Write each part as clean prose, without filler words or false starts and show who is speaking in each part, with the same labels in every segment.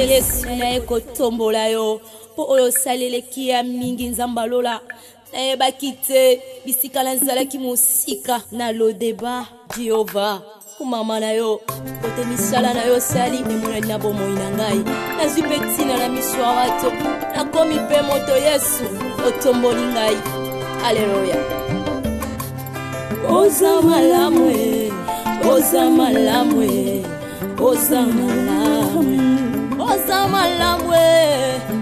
Speaker 1: Yesu na ekotombola yo po oyo saleleki ya mingi nzambalola na bakite bisika na zalaki musika na lodeba Jehova kumama na yo kote misala na yo sali emona na bomoi na ngai na zipetina na miswa wato na komi pe moto Yesu otomboli ngai haleluya oza malamwe oza malamwe oza malamwe oza malamwe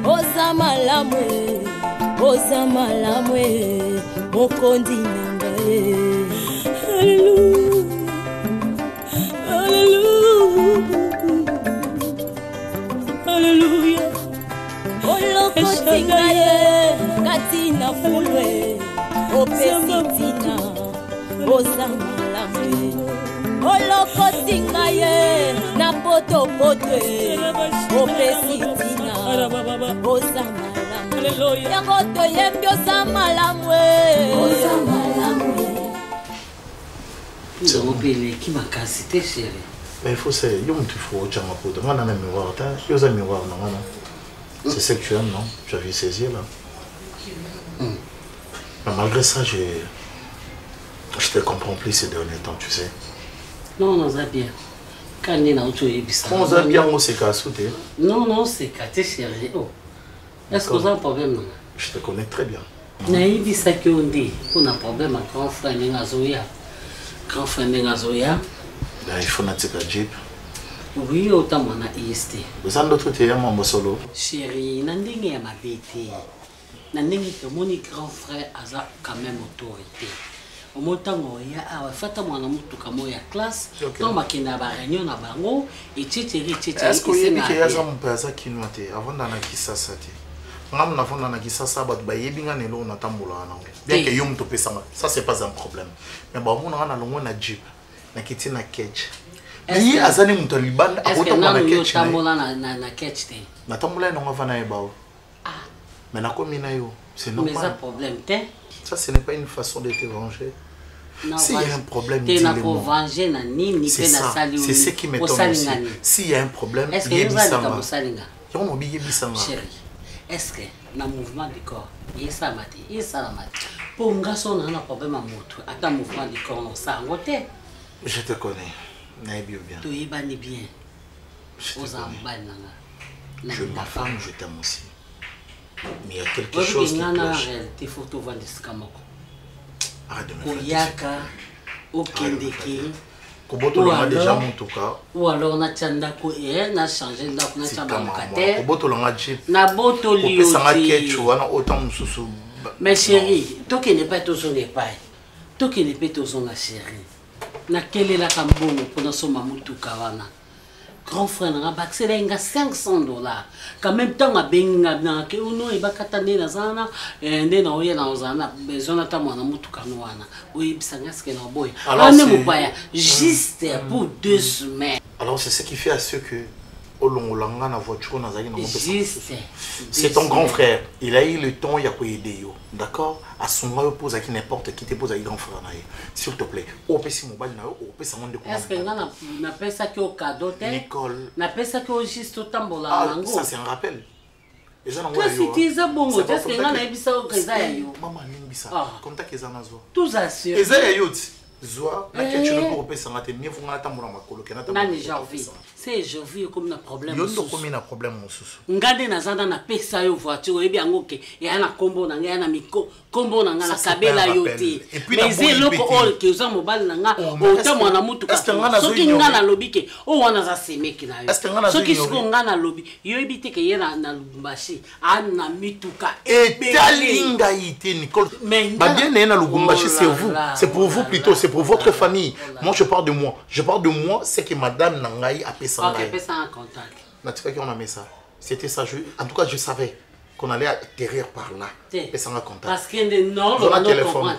Speaker 1: oza malamwe oza malamwe mokondi na ngai haleluya olokotinga ye katina fulwe opesitina oza malamwe olokotinga ye na potopotwe opesitina oza malamwe yango toyembi oza malamwe oza malamwe.
Speaker 2: C'est oublié qui m'a cassé, t'es chérie.
Speaker 3: Mais il faut c'est, il faut que tu m'apportes. Moi, on a un miroir, tu as un miroir, non? C'est ce que tu aimes, non? Tu as vu ses yeux là. Mais malgré ça, je te comprends plus ces derniers temps, tu sais.
Speaker 2: Non, non, ça bien. Quand on est dans leébissa.
Speaker 3: On a bien, on s'est cassé.
Speaker 2: Non, non, c'est cassé, chérie. Oh. Est-ce que vous avez un problème, non?
Speaker 3: Je te connais très bien.
Speaker 2: Naïbissa qui on dit, on a un problème avec grand frère Nengazoya. Grand frère Nengazoya.
Speaker 3: Il faut que tu aies un jeep.
Speaker 2: Oui, autant on a IST.
Speaker 3: Vous avez d'autres théâtres, mon solo.
Speaker 2: Chérie, Nandingue m'a bêté. Nandingue, mon grand frère a quand même autorité. Au montant où il y a fait moi na classe, donc ma kina ba réunion na bango et tchétchéri.
Speaker 3: Est-ce que il y a ça mon père ça qui nous a avant d'en acquérir ça ngam na fona na kisasa bat ba yebinga nelo na tambola na bien que yom to pesa ça c'est pas un problème mais ba mona na longo na jeep na kiti na catch ni azani mto libanda akota na catch
Speaker 2: tambola na catch te
Speaker 3: na tambola no ngava na ebao mais na komi na yo c'est normal
Speaker 2: mais ça problème te
Speaker 3: ça ce n'est pas une façon de te venger. S'il y a un problème,
Speaker 2: dis-le-moi. C'est
Speaker 3: ce qui m'étonne aussi. S'il y a un problème,
Speaker 2: est-ce que vous avez
Speaker 3: chérie,
Speaker 2: est-ce que dans le mouvement du corps, il y a ça matin, il y a ça la matin. Pour un garçon, on a un problème à moto. À un mouvement du corps, on s'en côté.
Speaker 3: Je te connais. Naïb bien.
Speaker 2: Tu es bien.
Speaker 3: Je te connais. Je ma femme, je t'aime aussi. Mais il y a quelque chose qui cloche.
Speaker 2: Tes photos vont de
Speaker 3: arrête de me
Speaker 2: faire ou alors on a tchandako et on a changé on a changé mais chérie toi qui n'est pas tout son épaille toi qui n'est pas tout son la chérie na quelle est la cambono pour dans son mamutu kawana grand frère n'a pas accès à 500 $. Quand même temps à benga na ke uno e bakata ne na zana ende na oye na zana besoin ta mwana mutu kanwana oui bisanga ske na boy ane mupaya juste pour 2 semaines.
Speaker 3: Alors c'est ce qui fait à ce que olongolanga na voiture na zaki na c'est ton grand frère, il a eu le temps ya ko aider yo, d'accord? À son moment pose à qui n'importe qui te pose à grand frère na s'il te plaît o pesi mobile na yo o pesa monde ko
Speaker 2: est-ce que na pesa ki o cadeau te
Speaker 3: Nicole
Speaker 2: na pesa ki o juste o tambola nango
Speaker 3: ça c'est un rappel eza na
Speaker 2: ngwa yo toi si bongo est-ce que ngana ebisa o keza ya yo
Speaker 3: maman nimbisa contact eza na zo
Speaker 2: tous assure
Speaker 3: eza ya yo Zoa, la question ne peut pas s'arrêter. Mieux vous n'attendez pas ma coloc.
Speaker 2: Nani janvier. C'est janvier comme un problème.
Speaker 3: Yo ndo comme un problème mon souci.
Speaker 2: Ngade na zanda na pesa yo voiture ebi angoke ya na kombo na nga na miko kombo na nga na kabela yote. Mais c'est loko all que uza mobile na nga ota mwana mutu ka. Soki nga na lobike o wana za semeki na yo. Soki siko nga na lobi yo ebite ke yena na Lubumbashi ana mituka
Speaker 3: etalinga ite Nicole. Ba bien na Lubumbashi c'est vous. C'est pour vous plutôt, c'est pour votre famille. Moi je parle de moi. Je parle de moi, c'est que madame Nangai a payé ça.
Speaker 2: OK, payé ça en contact.
Speaker 3: N'a-tu qu'on a mis ça? C'était ça. En tout cas, je savais qu'on allait atterrir par là. Payé ça en contact.
Speaker 2: Parce que non, on a téléphone.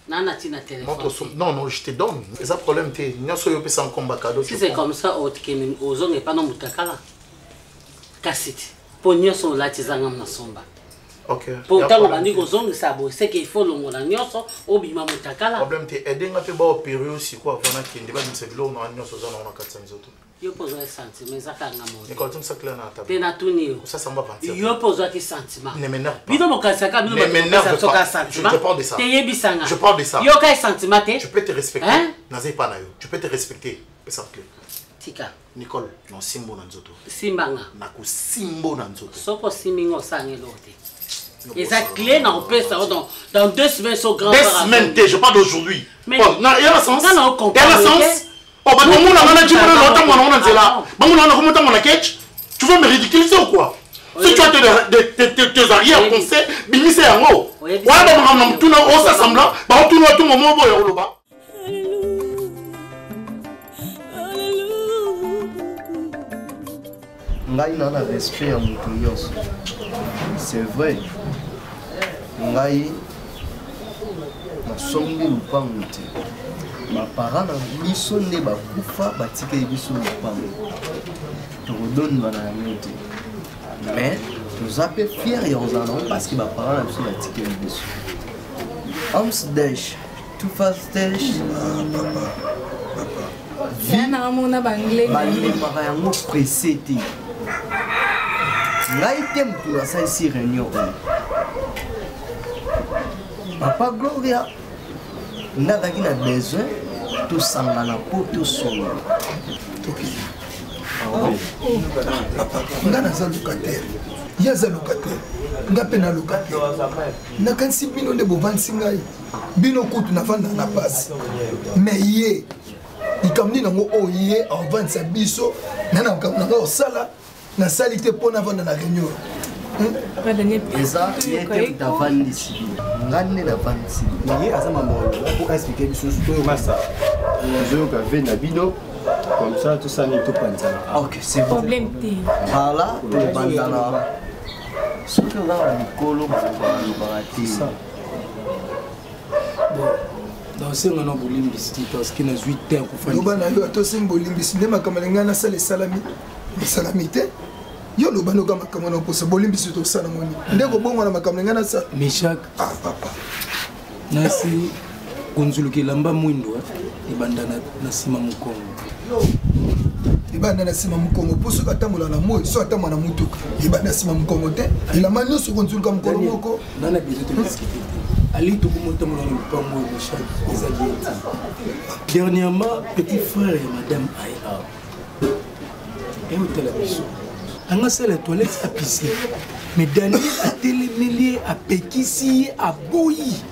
Speaker 3: Non, non, je te donne. C'est ça le problème.
Speaker 2: Si c'est comme ça, aux n'est pas non mutakala. Cassette. Pour nous, on l'a tiré en somba.
Speaker 3: Ok.
Speaker 2: Pourtant, on a dit aux hommes, c'est qu'il faut l'on a nyoso, au bima mutakala.
Speaker 3: Le problème, c'est aider à faire opérer aussi quoi. Voilà, qui est déjà dans cette zone, on a nyoso, on a 400 autres.
Speaker 2: Yo pozo un sentiment, ça kanga mo.
Speaker 3: Nicole, tu me sais clair na table.
Speaker 2: Te na tuni.
Speaker 3: Ça ça me va penser.
Speaker 2: Yo pozo un sentiment.
Speaker 3: Ne m'énerve pas.
Speaker 2: Bino mo kasaka, bino mo kasaka.
Speaker 3: Je te parle de ça.
Speaker 2: Te yebisanga.
Speaker 3: Je parle de ça.
Speaker 2: Yo ka sentiment te.
Speaker 3: Tu peux te respecter.
Speaker 2: Hein?
Speaker 3: Nazé pas na yo. Tu peux te respecter. Ça clé.
Speaker 2: Tika.
Speaker 3: Nicole, non simbo na nzoto.
Speaker 2: Simbanga.
Speaker 3: Na ko simbo na nzoto.
Speaker 2: Soko simingo sangelote. Et ça clé dans dans 2 semaines sur grand.
Speaker 3: 2 semaines, je parle d'aujourd'hui.
Speaker 2: Mais
Speaker 3: non, il y a la sens.
Speaker 2: Il y
Speaker 3: a la sens. Oh, bah, comment on a dit que tu veux me ridiculiser ou quoi? Si tu as tes arrières pensées, binissez en haut. Ouais, bah, tout le monde s'assemblant, bah, tout le moment, on va.
Speaker 4: Ngai na respect à mutu nyonso. C'est vrai. Ngai nasombi lupango te. Baparents na biso nde bakufa batikeli biso lupango. Tokodoni bana yango te. Mais toza mpe fier ya kozala nango parce que baparents na biso batikeli biso. Amsdesh, Tufastesh. Balemaka yango pressé te. Ngai te mutu nasalisi réunion oyo. Papa Gloria nazalaki na besoin tosangana mpo tosolola.
Speaker 5: Nga naza locataire, ye aza locataire, nga mpe na locataire. Nakanisi bino nde bovandisi ngai, bino kutu navanda na pasi. Mais ye likambo nini nango oyo ye avandisa biso nana makambo nanga osala nasali te mpo navanda na réunion.
Speaker 4: Eza ye te tavandisi bino, nga nde navandisi bino.
Speaker 6: Ye aza mamolo pour expliquer biso oyo masa ozoyoka ve na bino comme ça tout ça tout panzana.
Speaker 4: Ok, c'est bon.
Speaker 7: Problème te.
Speaker 4: Voilà, tobandana soki oza na mikolo balobaka te.
Speaker 5: Dans ce moment, parce qu'il y a 8 ans. Nous avons eu tous les bolimbis. Nous avons eu un salami. Salami. Yo lo bano kama kama na posa bolimbisi to sana moni. Ndeko bongo na makamlenga na sa.
Speaker 8: Meshak.
Speaker 5: Ah papa.
Speaker 8: Nasi kunzuluki lamba mwindo ibandana na sima mukongo.
Speaker 5: Ibanda na sima mukongo poso katamula na moyo so atama na mutuka. Ibanda sima mukongo te. Ila manyo so kunzuluka mukongo moko.
Speaker 8: Nana bizo to discuter. Ali to kumonta mo na lupango Meshak. Dernièrement, petit frère et madame Aïa. Et où était la mission? On a fait les toilettes à pisser. Mais Daniel a télémélé, a pékissi, a bouilli.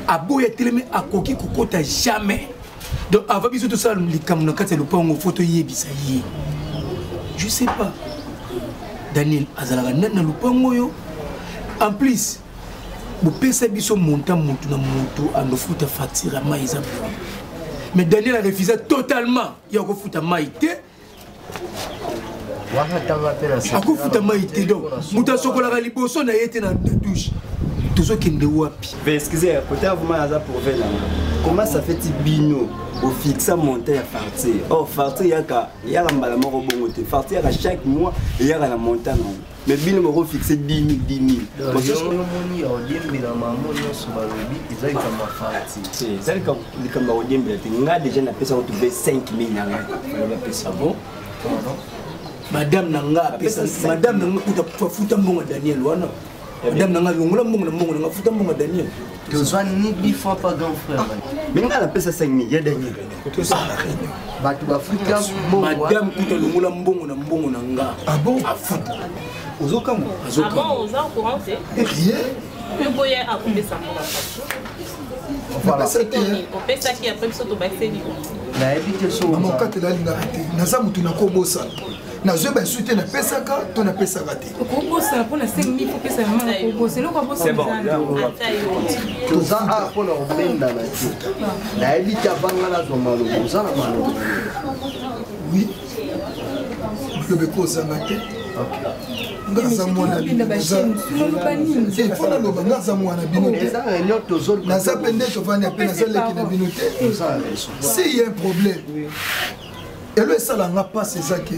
Speaker 8: A bouilli, a télémélé, a coquille, cocotte, jamais. Donc, avant de tout ça, les cameras, quand le pont, photo, je sais pas. Daniel, Azalaga, Nana, le pont, en plus, vous pensez que vous montez na moto, à nous foutre facture à maïs. Mais Daniel a refusé totalement. Il a refusé à maïté. Akufuta maïté donc muta sokola liboso na yete na douche tozo kende wapi.
Speaker 6: Excusez, peut-être vous m'avez pour faire comment ça fait bino au fixe monter à fartir. Oh fartir yaka mbala moko bongo te. Fartir à chaque mois yaka la montagne. Mais bino moko fixer 10 000.
Speaker 4: Parce que on moni au dembe na maman nyonso balobi ezali kama fartir.
Speaker 6: C'est comme au dembe nga déjà na pesa retrouver 5 000 na nga. On va pesa bon.
Speaker 8: Madame Nanga, Madame Nanga, futa mbongo Daniel wana. Madame Nanga, longola mbongo Nanga, futa mbongo Daniel.
Speaker 4: Tu as ni bifo pas grand frère.
Speaker 6: Mais nga la pesa 5 000 ya Daniel.
Speaker 4: Batu ba futa mbongo.
Speaker 8: Madame kuta longola mbongo Nanga.
Speaker 5: Ah bon?
Speaker 8: A futa.
Speaker 5: Ozoka mo.
Speaker 7: Ah bon, aux courant c'est.
Speaker 5: Rien.
Speaker 7: Le boyer a coupé sa mort.
Speaker 5: Voilà, c'était.
Speaker 7: On fait ça qui après ça au baccès.
Speaker 4: Na habite so.
Speaker 5: Maman kate la linga raté. Naza mutu na ko bosa. Na zo ba suite na pesaka, to na pesa raté.
Speaker 7: Ko bosa pour na 5 000 pour pesa maman ko bosa. Non ko bosa. C'est bon.
Speaker 4: Toza a pour na obenda na ti. Na habite abanga na zo malo, toza na malo.
Speaker 5: Oui. Le beko za maté. OK. Ngaza mwana bino c'est il faut la loba ngaza mwana bino naza pende to vana pe naza leki na bino te si il y a un problème et le sala nga passe ça que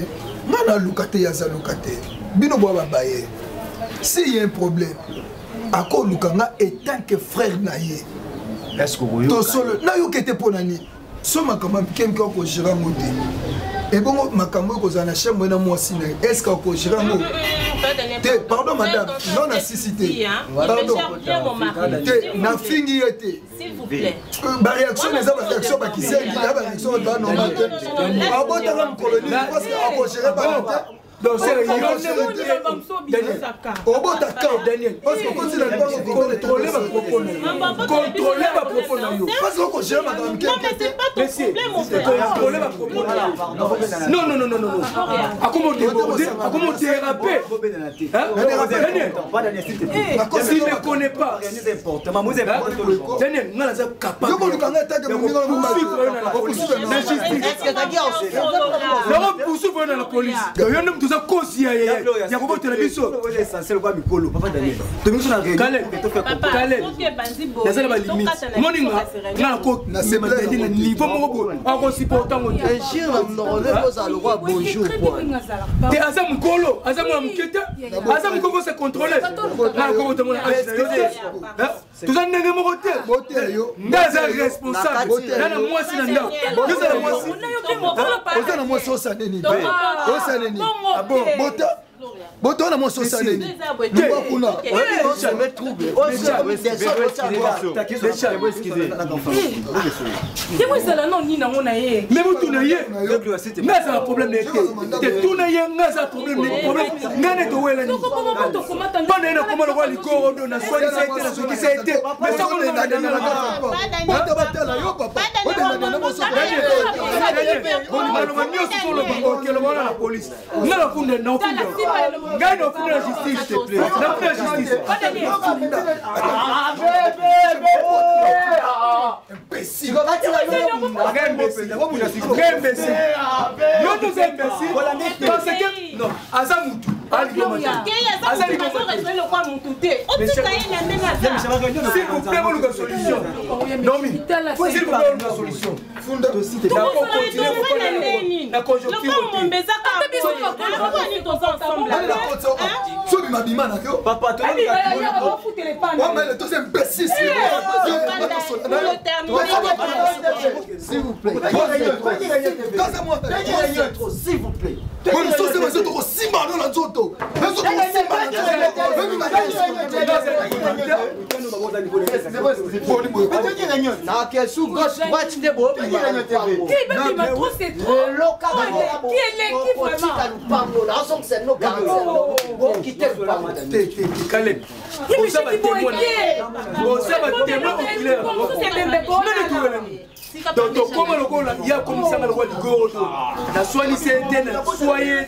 Speaker 5: mana lukate ya za lukate bino bo ba baye si il y a un problème ako lukanga étant que frère na ye
Speaker 6: est-ce que vous
Speaker 5: to solo na yo kete ponani soma kama kemka ko jira ngodi Et bon, ma caméra, vous avez acheté moi dans moi ciné. Est-ce que vous gérez un mot? Pardon, madame. Non, la cité. Pardon. Na fini été.
Speaker 1: S'il vous plaît.
Speaker 5: Ma réaction, les hommes, réaction, qui c'est qui a réaction, va normal. Ah bon, t'as un colonie parce que vous gérez pas. Donc c'est le Daniel. Parce que quand c'est le contrôler ma propos. Contrôler ma propos. Parce que j'ai madame qui contrôler ma propos. Non. À comment déraper? S'il ne connaît pas. Daniel, nous sommes capables. Poursuivre dans la police. Kosi ya ko tele biso
Speaker 6: l'essentiel kwa mikolo papa Daniel to biso na
Speaker 1: Kale
Speaker 6: na ba limite moninga na ko na niveau moko ako supporter ngo
Speaker 4: agir na ndole koza le roi bonjour
Speaker 6: te asa mukolo asa mwa mukete asa mukoko se contrôler na ko to mona tout ça ndenge moko te ndaza responsable na mwasi na ndao ndaza mwasi
Speaker 5: na mwasi osaneni osaneni bon Boto na moso saleni. Ndwa kuna.
Speaker 4: Ça me trouble.
Speaker 7: C'est moi ça là non ni na ngona ye.
Speaker 6: Mais vous tournez. Mais ça problème de te tournez ngaza problème ngane to wela ni. Pas na comment le wali ko do na swali ça été na soki ça été. Mais ça on est dans
Speaker 5: Boto batela yo papa. Boto na moso saleni.
Speaker 6: La police. Non la kunde na kunde. Gagne au fond de la justice, s'il te plaît. La justice.
Speaker 5: Imbécile.
Speaker 6: Parce que non, Azamutu. S'il vous plaît, vous avez une solution. Non, mais s'il vous plaît, vous avez une solution. La conjoncture.
Speaker 5: Papa,
Speaker 4: s'il vous plaît. S'il vous plaît.
Speaker 6: Donc comment le gars il y a comme ça le roi du goro la soigner c'était na soyer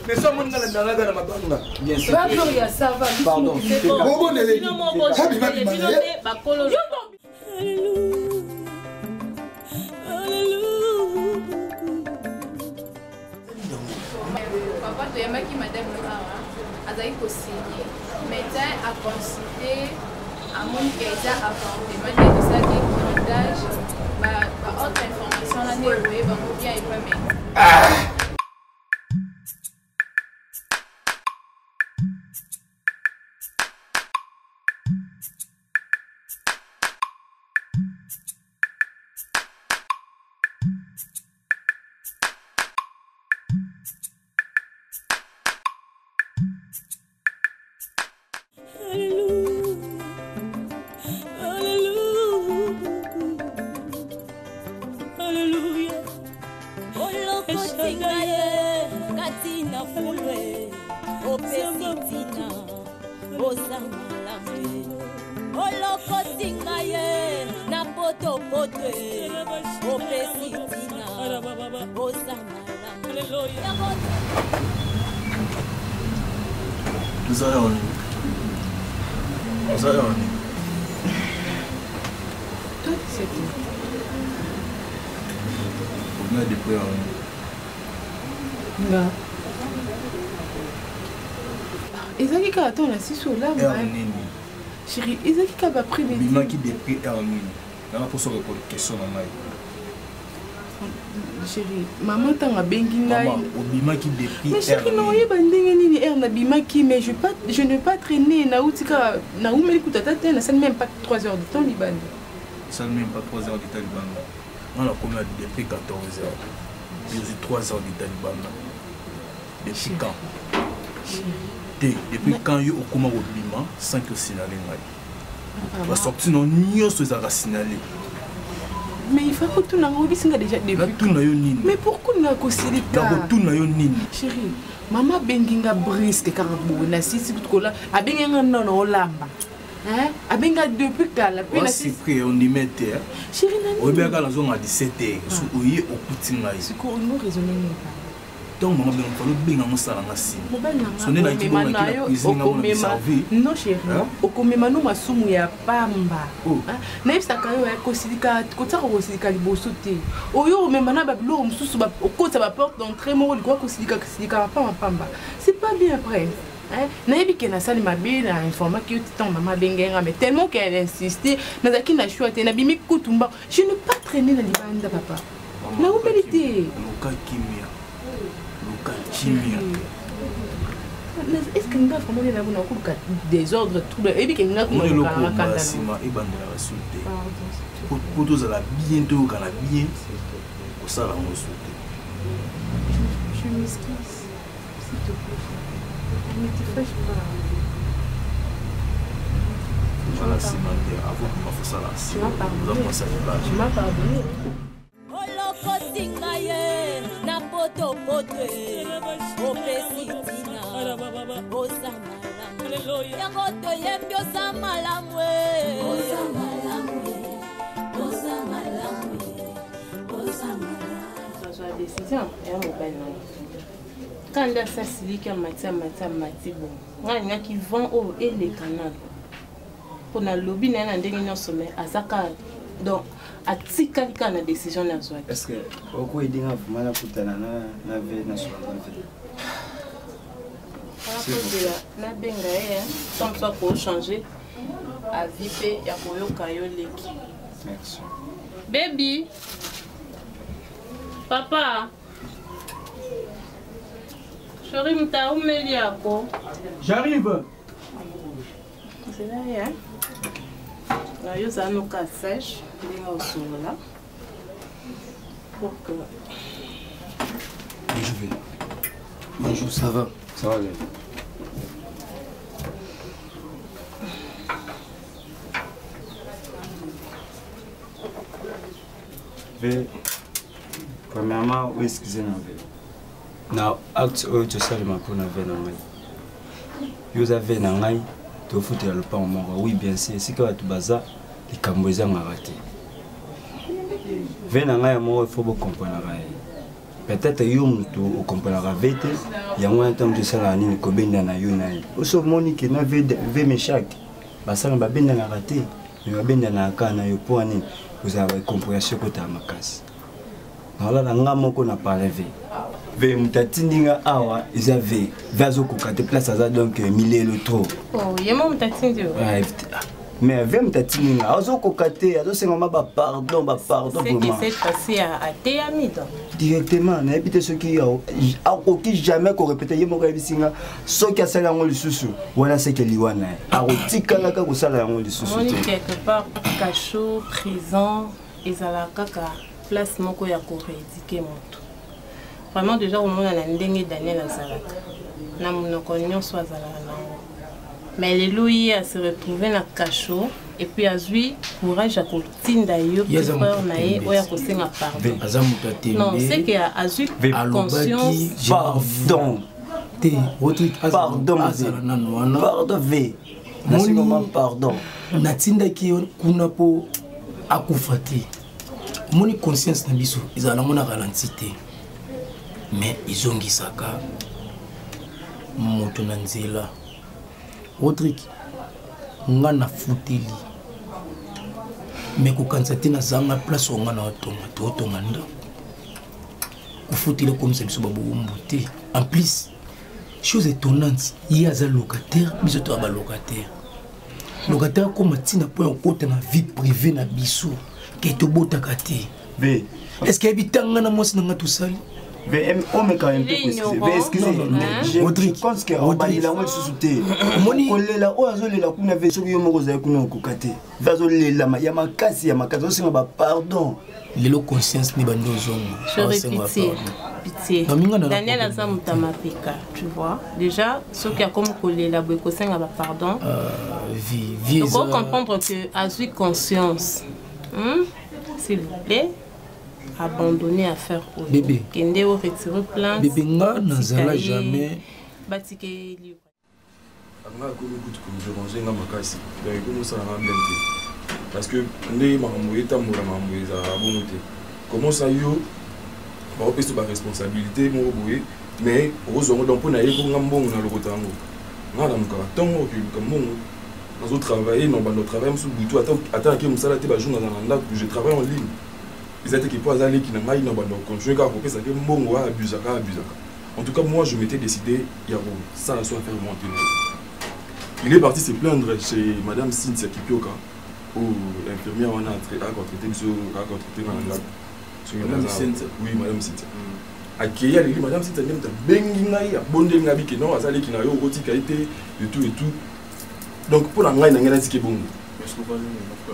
Speaker 6: mais ça mon na na mabanga bien sûr
Speaker 7: ça va
Speaker 6: pardon
Speaker 5: bon les
Speaker 9: papa toyambaki madame Lara azali kosigner médecin a consulté amoni eza appartement de tosalaki sondage autre information là nde oye bango bien epa médecin. Ezaki ka attends la si sur là chérie ezaki ka ba prix
Speaker 10: il manque des prix Hermine là pour se répondre question maman
Speaker 9: chérie maman tanga bengi ngai
Speaker 10: maman obima qui des prix
Speaker 9: mais chérie non yeba ndenge nini na bimaki mais je ne pas traîner na utika na umeli kutata te na ça même pas 3 heures de temps libanda
Speaker 10: ça même pas 3 heures de temps libanda on a combien de prix 14 heures Depuis 3 ans de Taliban. Depuis quand? Depuis quand il y a au Koma Obima sans que signaler. On va sortir dans Nyon sur les signalés.
Speaker 11: Mais il faut que tout le monde déjà depuis. Mais pourquoi on a considéré chérie, maman benginga brisque carabou na sisi kutola abenga non olamba. Hein? Abenga depuis kala
Speaker 10: puis na sisi près on y mettait.
Speaker 11: Chérie nani.
Speaker 10: On bien quand la zone à 17h, sous oyer au kutinga.
Speaker 11: C'est quoi on raisonner pas.
Speaker 10: Donc maman ben on peut bien en sala na sisi. Sonner la équipe na cuisine na servir.
Speaker 11: Non chérie. Okomema no masumu ya pamba. Na ifsa kayo ya kosidika kotaka kosidika liboso te. Oyo memba na ba bilo mususu ba okota ba porte d'entrée mo li kwa kosidika pamba. C'est pas bien après. Nayebi ke na sali mabe na informa ki yotitan mama bengenga mais tellement qu'elle insistait nazaki na choix te na bimi kutumba. Je ne pas traîner na libanda papa. Na obélité. Est-ce que nous avons des ordres troubles? Et bien, nous avons des ordres je m'excuse, s'il te plaît. Ne te fâche pas. Tu m'as pardonné.
Speaker 1: Na poto poto opesitina osamala yango toyembi osamalamwe
Speaker 11: la décision est un mobile. Quand il y a ça, c'est lui qui a matière bon. Quand il y a qui vend au et les canaux. Pour le lobby, il y a un dernier sommet à Zaka. Donc, à Tika, il y a une décision.
Speaker 6: Est-ce que vous avez dit que vous avez dit que vous avez dit
Speaker 11: que changer à VIP ya koyoka yo leki.
Speaker 6: Merci.
Speaker 11: Baby. Papa. Chérie, m'ta oumeli yako.
Speaker 8: J'arrive.
Speaker 11: C'est là, hein? Là, yo ça nous casse sèche, les morceaux là. Pour que
Speaker 6: je vais. Bonjour, ça va? Ça va bien. Premièrement, oui, excusez-moi. Na acte où tu sais ma pour n'avoir n'angai. Vous avez n'angai, tu fous le pain au monde. Oui, bien sûr. Si tu as tout bazar, les Cambodgiens m'ont raté. Venangai moi, il faut beaucoup comprendre. Peut-être que tu comprends la vérité. Il y a un temps de ça ni ko benda na yo na. Oso monique na ve me chaque. Basala ba benda na raté. Ba benda na kana yo pour ani. Vous avez compréhension que tu as ma casse. Voilà la ngamo ko na parler. Ve mtatindinga awa izave vazo ko kate place za donc mille le trop.
Speaker 11: Oh, yemo mtatindi.
Speaker 6: Mais ve mtatindinga azo ko kate azo senga ba pardon
Speaker 11: vraiment. C'est qui s'est passé à Théamide.
Speaker 6: Directement na habité ce qui a aucun jamais ko répéter yemo ko bisinga so ki asala ngo lisusu wala c'est que liwana a otikala ka ko sala ngo lisusu.
Speaker 11: On est quelque part cachot présent ezala kaka place moko ya ko rééduquer moto. Vraiment déjà au moment la ndenge Daniel azalaka na monoko nyonso azalaka nango mais alléluia à se retrouver na cachot et puis azui courage à kotinda yo peur na ye oya kosenga pardon non c'est que azui conscience
Speaker 6: pardon
Speaker 8: te Rodrigue
Speaker 6: pardon ve nasinoma pardon
Speaker 8: natindaki kuna po akufa te moni conscience na biso ezala mona ralenti te mais izongisaka moto na nzela. Rodrigue nga na futeli mais kokanisa te nazanga place onga na otonga te otonga ndako kofuteli komisa biso babowumbu te. En plus chose étonnante ye aza locataire biso to aba locataire koma ntina mpo ya okota na vie privée na biso ke tobotaka te. Est-ce que habitanga na mwasi nanga tosali
Speaker 6: On me quand même préciser. Excusez, je pense que on va y la sous-souter. Moni, on la ozole la kuna veso yo moko za kuna kokate. Vazo lela ya makasi osinga ba pardon.
Speaker 8: Lelo conscience ni bando zongo.
Speaker 11: Je répète. Pitié. Daniel Azam Tamapeka, tu vois. Déjà, ceux qui a comme collé la boécossing à pardon. Il faut comprendre que a eu conscience. S'il vous plaît. Abandonner à faire au
Speaker 8: bébé.
Speaker 11: Kende au retirer plainte.
Speaker 8: Bébé nga n'azala jamais.
Speaker 11: Batike livre.
Speaker 10: Anga comme écoute comme je rangeais nga makasi. Ben comme ça na bien té. Parce que ndé makambo tambola makambo za bonté. Comment ça yo ba opesa ba responsabilité mo boye mais heureusement donc pour na yeko ngambongo na lokotango. Nga na muka tongo ke ngambongo. Nazo travailler non ba notre travail sous butu attends que musala te ba journée dans la je travaille en ligne. Ils étaient qui pour aller qui n'a pas eu non continuer car ça que mbongo abuse. En tout cas moi je m'étais décidé il y a ça la soit faire monter. Il est parti se plaindre chez madame Cynthia Kipioka où l'infirmière on a traité dans la madame Cynthia. Oui madame Cynthia. Accueillir les madame Cynthia même bengi ngai ya bonde ngabi que non azali qui na yo roti qualité et tout. Donc pour la ngai na ngana tike bongo.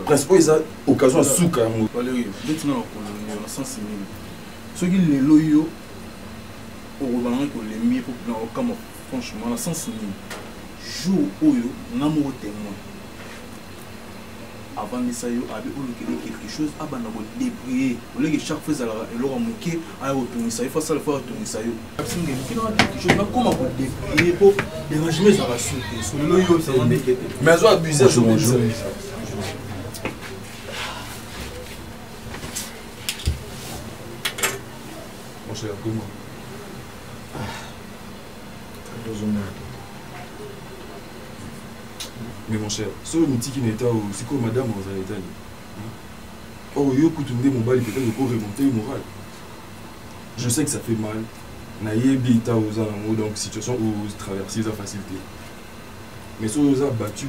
Speaker 10: Presque ils ont occasion à souka. Valérie, maintenant on a sens minime. Ceux qui les loyaux, au Rwanda qu'on les mis pour comme franchement la sens minime. Jour où on a mon témoin. Avant de ça, il y a quelque chose à débrouiller. Au lieu que chaque fois, il aura manqué à retourner ça. Il faut ça le faire retourner ça. Quelque chose comment pour débrouiller pour déranger mes arraches. Mais elles ont abusé de mon jeu. Mon cher, comment? Mais mon cher, ce outil qui n'est pas aussi comme madame aux États-Unis. Oh, yo koutoumé mon bal, peut-être pour remonter le moral. Je sais que ça fait mal. Naïebi ta aux amours, donc situation où traverser la facilité. Mais si vous avez battu,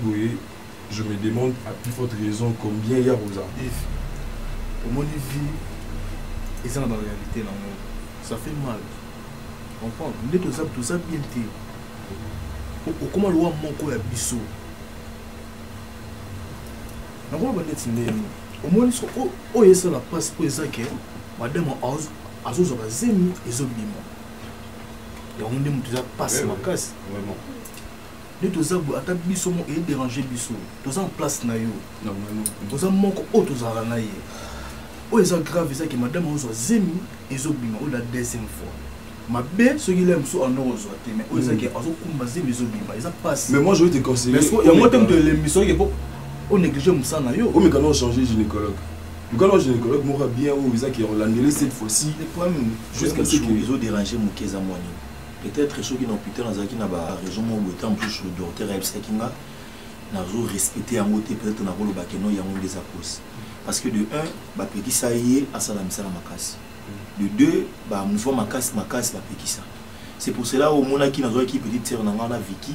Speaker 10: je me demande à plus forte raison combien il y a aux armes.
Speaker 3: Pour mon vie, et ça dans la réalité, ça fait mal. On comprend. Tout ça bien été. Comment le roi manque à Bissot? Au moins, il y a la passe pour ça que madame a zemi et zobima. Et on dit que ça passe ma casse. Les deux arbres à ta bisso et déranger bisso. Tous en place na yo. Non, tous en manque autre à la naïe. Oh, c'est grave ça que madame a zemi et zobima ou la deuxième fois. Ma belle, ce qu'il aime, soit en or, mais oh, c'est que zemi et zobima. Ils passent.
Speaker 10: Mais moi, je vais te conseiller.
Speaker 3: Mais il y a moins de l'émission qui est pour. On néglige ça na yo.
Speaker 10: Oh mais quand on change gynécologue. Quand on gynécologue m'aura bien ou ça qui on l'a annulé cette fois-ci.
Speaker 12: Le problème jusqu'à ce qu'ils ont dérangé mon keza moine. Peut-être ceux qui n'ont putain dans qui n'a pas raison mon temps plus le docteur Ebsa qui n'a respecté en côté peut-être na rolo bakeno ya on des causes. Parce que de 1 ba petit ça y est à salam salam makas. De 2 ba mouvement makas ba petit ça. C'est pour cela au mona qui n'a qui petite sœur na ngana Vicky.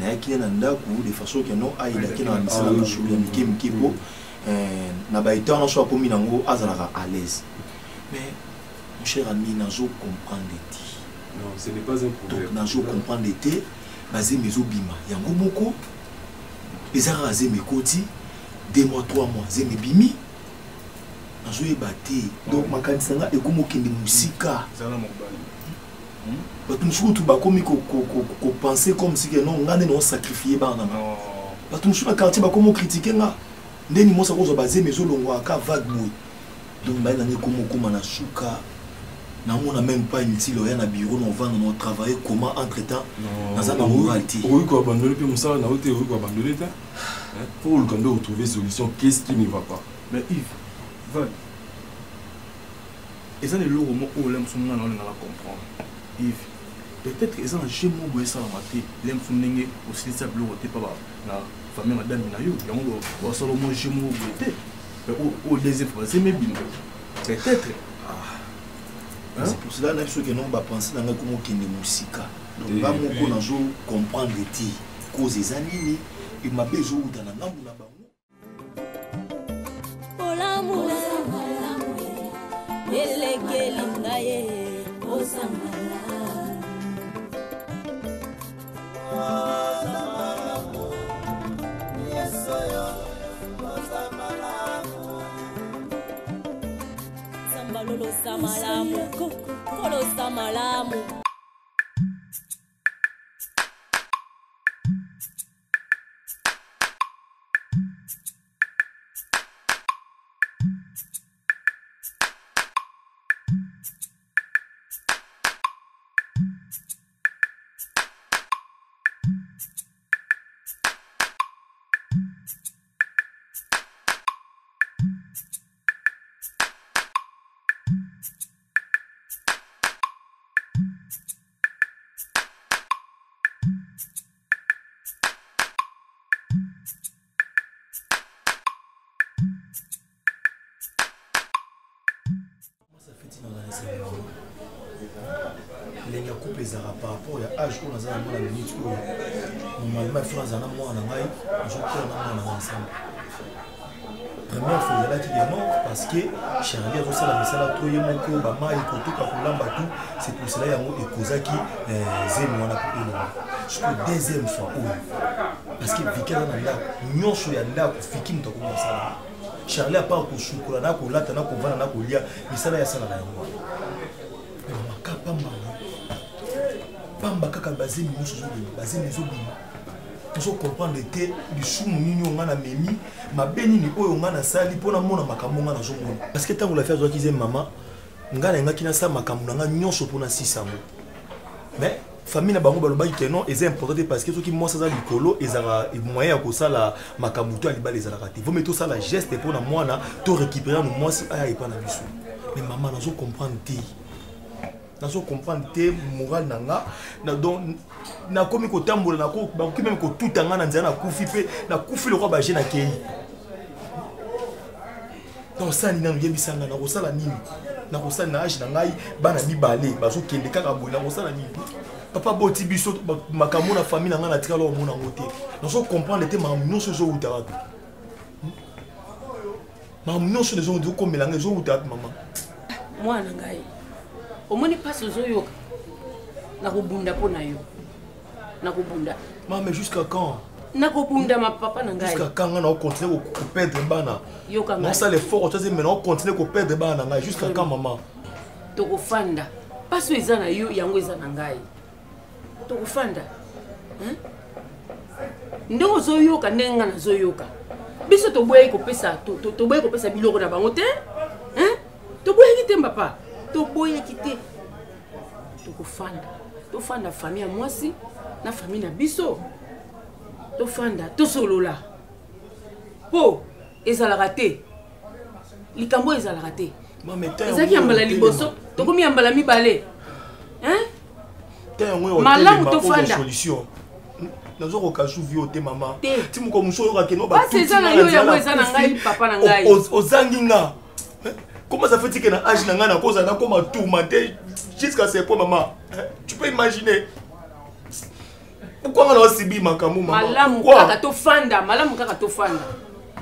Speaker 12: De façon que non aïe qui na misala na shuli miki mkipo na ba étant so komi nango azalaka à l'aise mais mon cher ami nazo comprendre ti
Speaker 10: non ce n'est pas un problème
Speaker 12: donc nazo comprendre ti bazé mezo bima yango moko ezara azé mekoti 2 mois 3 mois zé mebimi nazo ebate donc makanisa nga ekomo kende musika
Speaker 10: zala mobali.
Speaker 12: Batumshuku bakomi ko penser comme si que non ngane non sacrifier bana. Batumshuku quartier bakomo critiquer nga. Ndeni mo sako zo bazé mezo longwa ka vague boy. Donc ba na komo koma na shuka. Na mona même pas inutile rien na bureau non vendre non travailler comment entre-temps dans un moralité.
Speaker 10: Oui quoi abandonner puis ça na hôtel oui quoi abandonner ta. Pour le camp retrouver solution qu'est-ce qui ne va pas.
Speaker 3: Mais Yves, va. Et ça les lourds où l'aime son nom on la comprendre. Yves, peut-être qu'ils ont un gémeau où ça a maté, l'aime son nègre aussi ça bleu au pas la famille madame Nayo, il y a un Salomon gémeau où était. Au deuxième fois, c'est mes bimbo. Peut-être.
Speaker 12: C'est pour cela que nous va penser dans comment qui est musica. Donc pas mon qu'on comprendre les ti causes des années il m'a besoin dans la langue là-bas.
Speaker 1: Sambalolo samalamu, kolo samalamu.
Speaker 12: Les couple les arabes par rapport à l'âge qu'on a dans la minute normalement il faut dans moi en anglais je peux ensemble première fois là qui est non parce que Charlie a reçu la message à tout le monde que maman est content pour l'embâtou c'est pour cela il y a un Kozaki zéro na jusqu'au deuxième fois parce que Vika na là nyosho ya là kufiki mtu kwa sala Charlie a pas kushukura na kulata na kuvana na kulia misala ya sala na yango makapa mama pamba kaka bazemi nyonso zobima bazemi ezobima tozo comprendre te lisumu nini onga na memi mabe nini oyo onga nasali mpona mona makambo onga nazomona parce que ntango lafi azwaki ze mama ngai na yangaki nasala makambo na nga nyonso mpona sisango mais famille na bango balobaki ke non eza important te parce que soki mwasi aza likolo ezalaka moyen ya kosala makambo to ya libala ezalaka te vomi tosala geste mpona mwana to récupérer mo mwasi aya epa na biso mais mama nazo comprendre te nazo comprendre te moral nanga na donc na komi ko tambola na ko ba ko même ko tout anga na nzana kufi pe na kufi le roi ba je na kei donc ça ni na yebisanga na ko sala nini na ko sala na age na ngai bana mibale bazo kende kaka boy na ko sala nini papa boti biso makambo na famille nanga na tika lo mona ngote nazo comprendre te ma nyonso zo utara ma nyonso de zo ko melanga zo utara mama
Speaker 2: mwana ngai omoni passe ozoyoka nakobunda mpo na yo nakobunda
Speaker 12: mais jusqu'à quand
Speaker 2: nakobunda mapapa na ngai
Speaker 12: jusqu'à quand on continue à perdre bana
Speaker 2: yoka ngai
Speaker 12: non ça l'effort tu sais maintenant on continue à perdre bana ngai jusqu'à quand maman
Speaker 2: tokofanda passe eza na yo yango eza na ngai tokofanda ndenge ozoyoka ndenge nga nazoyoka biso toboyaki kopesa biloko na bango te toboyaki te papa toboyaki te tofanda famille ya mwasi na famille na biso tofanda tosolola mpo ezalaka te likambo ezalaka te ezalaki yambala liboso tokomi yambala mibale malamu tofanda
Speaker 12: nazokoka suvi te mama
Speaker 2: ti
Speaker 12: moko mosu oyoka keno
Speaker 2: eza na yo yango eza na ngai papa na ngai
Speaker 12: ozangi nga comment ça fait que na âge na nga na cause na comme tourmenté jusqu'à ce point maman tu peux imaginer pourquoi on a aussi bi makambo maman
Speaker 2: malamu kaka tofanda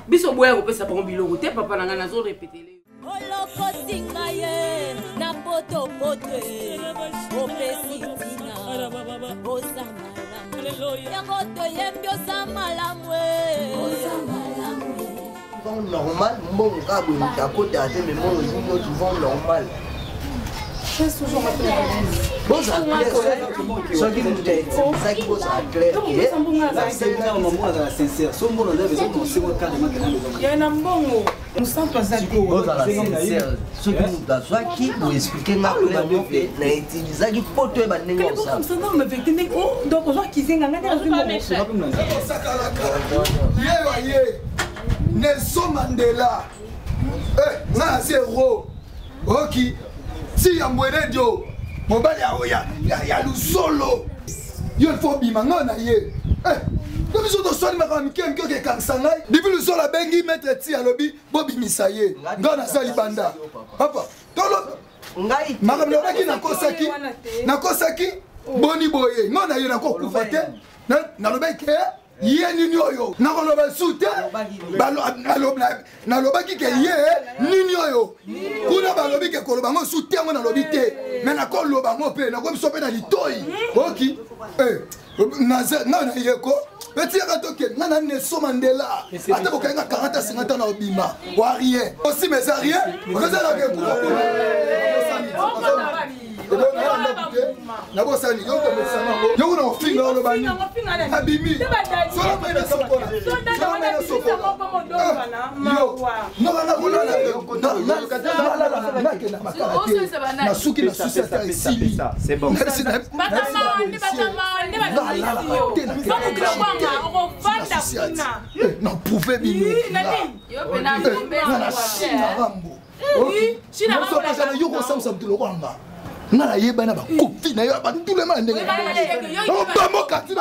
Speaker 2: biso boya kopesa bango biloko te papa na nga nazo répéter
Speaker 1: olokotinga ye na potopoto opesi tina osamalamu yango toyembi osamalamu
Speaker 4: normal, mon gars, il est à côté de mais mon junior, tu vends normal.
Speaker 7: Je suis toujours à la
Speaker 4: bon, ça ça qui nous dit, ça qui vous a clair.
Speaker 6: Sincère, son bon élève, ils ont commencé au carrément.
Speaker 7: Il y a un bon mot. Nous sommes pas à
Speaker 4: bon, ce qui nous a soit qui vous expliquer ma clairement, n'a utilisé qui faut te battre
Speaker 7: comme ça. Non, mais avec des donc on voit qu'ils ont gagné dans une
Speaker 5: Nelson Mandela, na zéro. Ok, si ya mweredio, mobali ya lusolo. Yo faut bimanga na ye. Comme ils ont soigné ma femme qui est kansangai. Depuis le sol à bengi mettre ti à lobby, Bobby misaye. Ngana sali banda. Papa, tolo.
Speaker 4: Ngai.
Speaker 5: Makam lobaki na kosaki. Boni boye. Ngona ye na ko kufate. Na lobaki ye nini oyo nakoloba sute nalobaki ke ye nini oyo kuna balobi ke koloba ngo sute yango nalobi te mais nakoloba ngo mpe nakomiso mpe na litoi oki na yeko etiaka toke nga na Nelson Mandela ata bokayenga 40 à 50 ans na obima wa rien aussi mais ça rien okozala ke na bosani yo ko mesana yo na ofinga lo bani abimi solo mena sokona solo mena sokona na suki na susi ata esili
Speaker 6: c'est bon
Speaker 5: na pouve bino na china rambo na yo kosamsa mtu lokwanga nga na yeba na bakofi na yo batulema na ndenge bamokati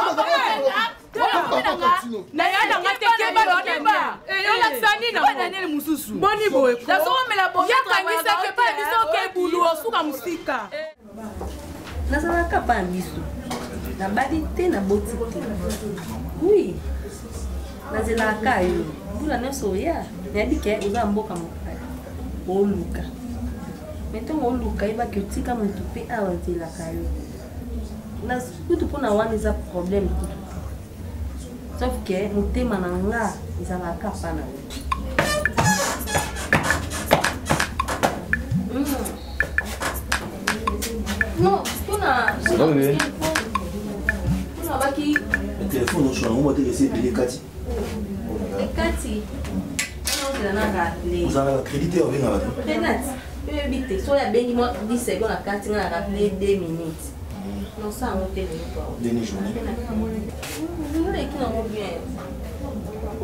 Speaker 1: nazalaka pa biso nabali te naboti te oui nazelaka yo mbula nyonso oya nayebi ke oza mboka mopaya oluka me ntongo oluka yebaki otika motu mpe awa nzelaka yo kutu mpona wana eza problème kutu sauf ke motema na nga ezalaka pa na yo non mpona baki
Speaker 12: téléphone oshona ngo moto ese pele kati
Speaker 1: ekati
Speaker 12: ozalaka crédité obenga bato
Speaker 1: oyebi te so yabengi mwa 10 secondes na kati nga na rappele 2 minutes nosango te
Speaker 12: deni journée
Speaker 1: oleki nango bien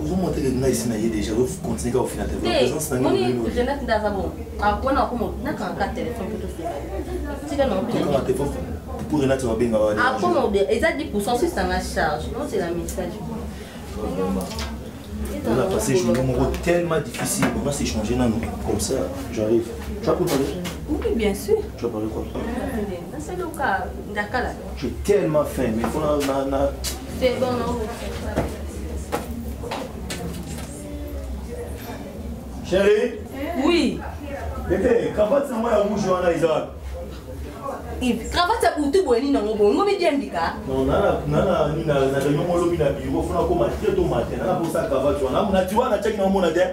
Speaker 12: ozomonteke nga esi na ye déjà ocontinue kaka ofina te présence na
Speaker 1: moni jeunette ndaza bon apona akomo nakanga téléphone mpe tofina tika nango
Speaker 12: telefone pour renate babenga wana
Speaker 1: akomo eza 10% sur sa charge non c'est la message
Speaker 12: on a passé journée moko tellement difficile on a s'échangé nano comme ça j'arrive tu vas préparer
Speaker 1: oui bien sûr
Speaker 12: tu vas parler quoi
Speaker 1: c'est le cas ndakala
Speaker 12: j'ai tellement faim mais faut na
Speaker 1: c'est bon non
Speaker 12: chérie
Speaker 1: oui
Speaker 12: bébé cravate na moi ya rouge wana eza
Speaker 1: cravate ya butu boyeni nango boye ngomi diembika
Speaker 12: non nana réunion molobi na bureau fona koma très tôt matin nana posa cravate wana na tu wana chaki na mona de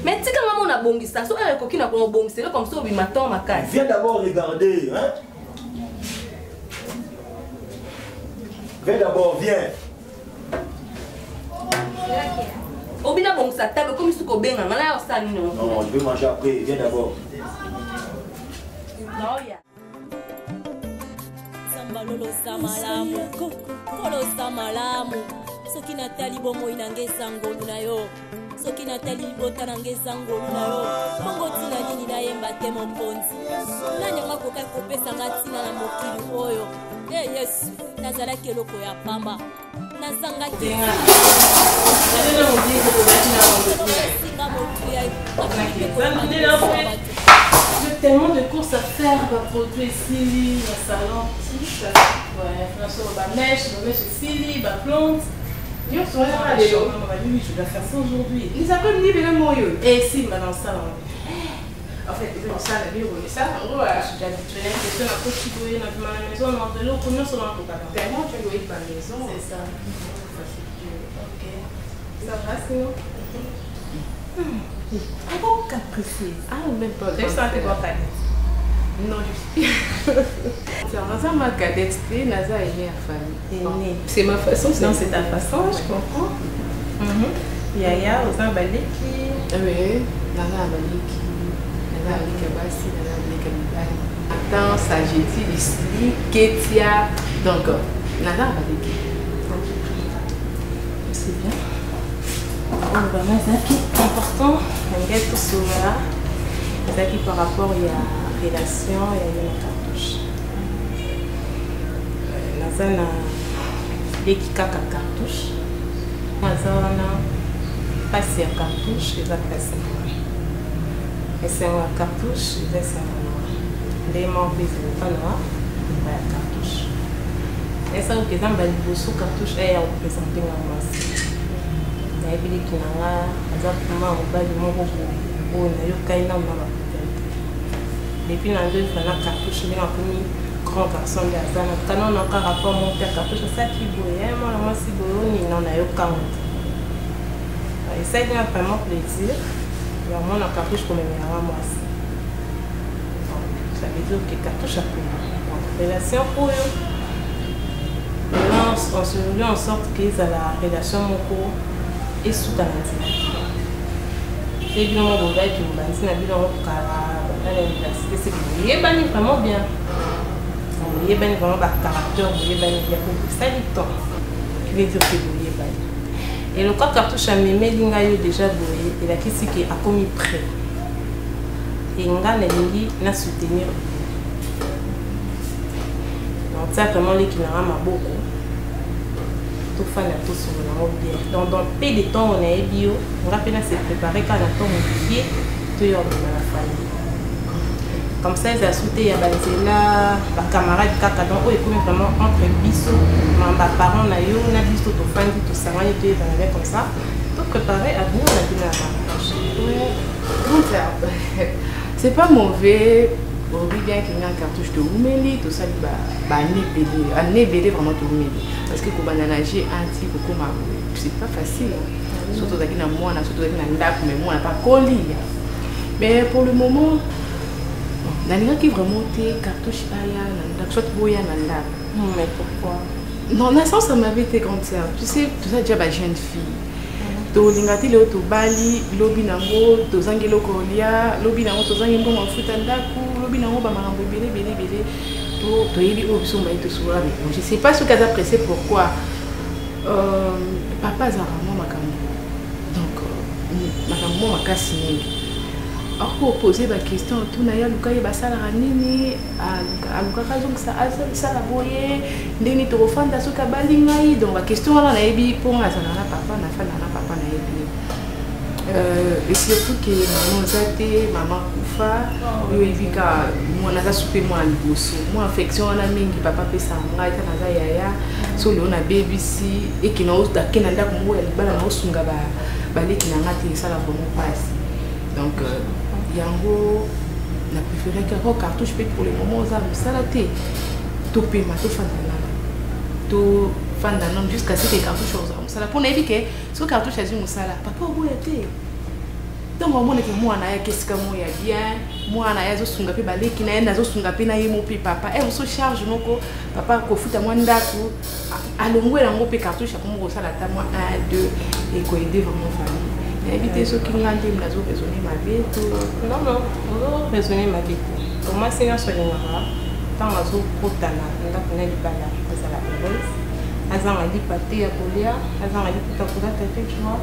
Speaker 1: mais tika nga mona bongisa so ekoki na ko bongisa comme ça obima temps makasi
Speaker 12: viens d'abord regarder hein viens d'abord viens
Speaker 1: obina bongisa table comme si ko benga ngala ya osani non
Speaker 12: non je vais manger après viens d'abord
Speaker 1: Noya. Sambalolo samalamu, kolo samalamu. Soki natali bomo inangeza ngolu na yo. Soki natali bota nangeza ngolu na yo. Mongo tina nini na yemba te moponzi. Nani nga koka kopesa ngatina na mokili oyo. Eh Yesu, nazala keloko ya pamba. Nazanga ki.
Speaker 11: J'ai tellement de courses à faire, produire ici, le salon, ouais, ma mèche ici, ma plante. Je dois faire ça aujourd'hui. Ils appellent ni bien moyo. Et si, dans ça. En fait, ils ont ça, la vie, ça. Je suis habituée, je suis un peu chibouée dans ma maison, dans de l'eau, combien sont dans le tellement tu dois être ma maison. C'est ça. Ok. Ça va, sinon? Pourquoi capricieux? Ah, même pas. C'est ça, t'es pas cadette. Non, je suis. C'est ma cadette, Naza est née à famille. C'est ma façon, c'est ta façon, je comprends. Yaya, Oza Baleki. Oui, Naza Baleki. Naza Baleki Bassi, Naza Baleki Mibali. Attends, Sageti, Lisli, Ketia. Donc, Naza Baleki. C'est bien. Vraiment, c'est important. On regarde tout cela. C'est par rapport à la relation et à la cartouche. Nous avons des cartouches. Nous avons passé à cartouche et la passé. Et c'est une cartouche, et c'est un des membres de la cartouche. Et ça, vous avez une cartouche et vous présentez la masse. nayebeleki na nga aza vraimen mobali moko oyo nayokai na mama depuis dans 2 fois na cartouche ndenge akomi grand garçon de azana kana on a encore rapport mon père cartouche ça qui boye moi moi si boye non na yo 40 et ça il a vraiment plaisir il y a mon cartouche comme meilleur moi aussi ça veut dire que cartouche a pris relation pour eux on se voulait en sorte que la relation moko et sous ta et bien mon beau qui me dit na bien on kala à l'université c'est bien bani vraiment bien il y a vraiment un caractère il y a beaucoup ça du temps qui veut dire que il y a et le cas cartouche a mémé linga yo déjà boye et la question qui a commis prêt et nga na lingi na soutenir donc ça vraiment les qui n'a pas beaucoup tout fan à tout sur la bien donc dans peu de temps on est bio on va peine se préparer quand on attend mon pied tout y a dans la famille comme ça ils a sauté ya bazela ba camarades kaka donc ils comme vraiment entre biso ma parents na yo na biso to fandi to sangani to dans comme ça tout préparer à venir on a bien la c'est pas mauvais oui bien qu'il y a un cartouche de oumeli tout ça bah nébélé vraiment de oumeli parce que quand on a nagé anti beaucoup c'est pas facile surtout avec na moi surtout avec na ndap mais moi on n'a pas collé mais pour le moment Nani qui vraiment été cartouche aya nanda soit boya nanda mais pourquoi non na ça m'avait été comme ça tu sais tout ça déjà ba jeune fille to lingati le to bali lobi nango to zangelo kolia lobi nango to zangi ngo mafuta ndaku lobi nango ba marambo belé to yebi o biso mai to soura mais je sais pas ce qu'a apprécié pourquoi papa za vraiment makambo donc makambo makasi mingi. Alors pour poser la question, tout n'a pas luka yeba sala ranini, aluka kazo que ça la boye, ndeni to ofanda so kabali ngai donc la question là na yebi pour nga sana na papa na yebi. Et surtout que maman zate, maman kufa, yo evika mwana za souper moi liboso. Moi affection na mingi papa pesa ngai ta na za yaya, so le na baby si et qui na osta kenanda kongo ya libala na osunga ba leki na ngati sala vraiment passe. Donc yango na préféré que cartouche peut pour le moment ça me salaté to pema to fandana jusqu'à ce que cartouche aux ça pour éviter que ce cartouche azim musala papa oboyate donc on monte que moi na ya qu'est-ce que moi ya bien moi na ya zo sunga pe baleki na enda zo sunga pe na yemo pe papa et on se charge noko papa ko futa moi ndako alongwela ngo pe cartouche comme ko sala ta moi 1 2 et ko aider vraiment famille. Éviter ce qui n'a dit mais raisonner ma vie non raisonner ma vie pour moi c'est un soin tant à zo potana nda connait du bala ça la heureuse azan a dit pâté à colia azan a dit tout à coup tête tu vois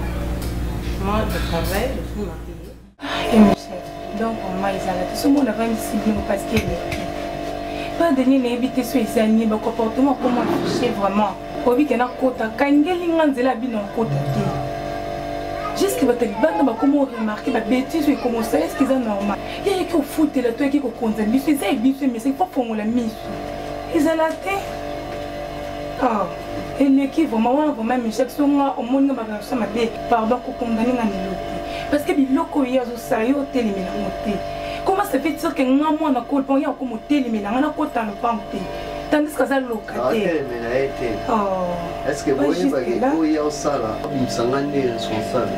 Speaker 11: moi je travaille je suis mariée et mon chef donc on m'a isala tout ce monde avait une cible parce qu'il est pas de ni éviter ce isani le comportement comment afficher vraiment pour lui qu'il na kota kangeli nganzela bino kota jusqu'à votre bande va comment remarquer la bêtise et comment ça est-ce qu'ils sont normal il y a qui au foot et la toi qui au condamne mais c'est bien mais c'est pas pour la mise ils ont la tête ah et l'équipe vraiment même chaque son au monde va ça ma bête pardon pour condamner la mélodie parce que les locaux il y a zo ça yo télé mais monter comment ça fait dire que moi na col bon il y a comme télé mais na kota le pampe tandis que ça locataire
Speaker 4: est-ce que vous voyez que y a ça là msangane responsable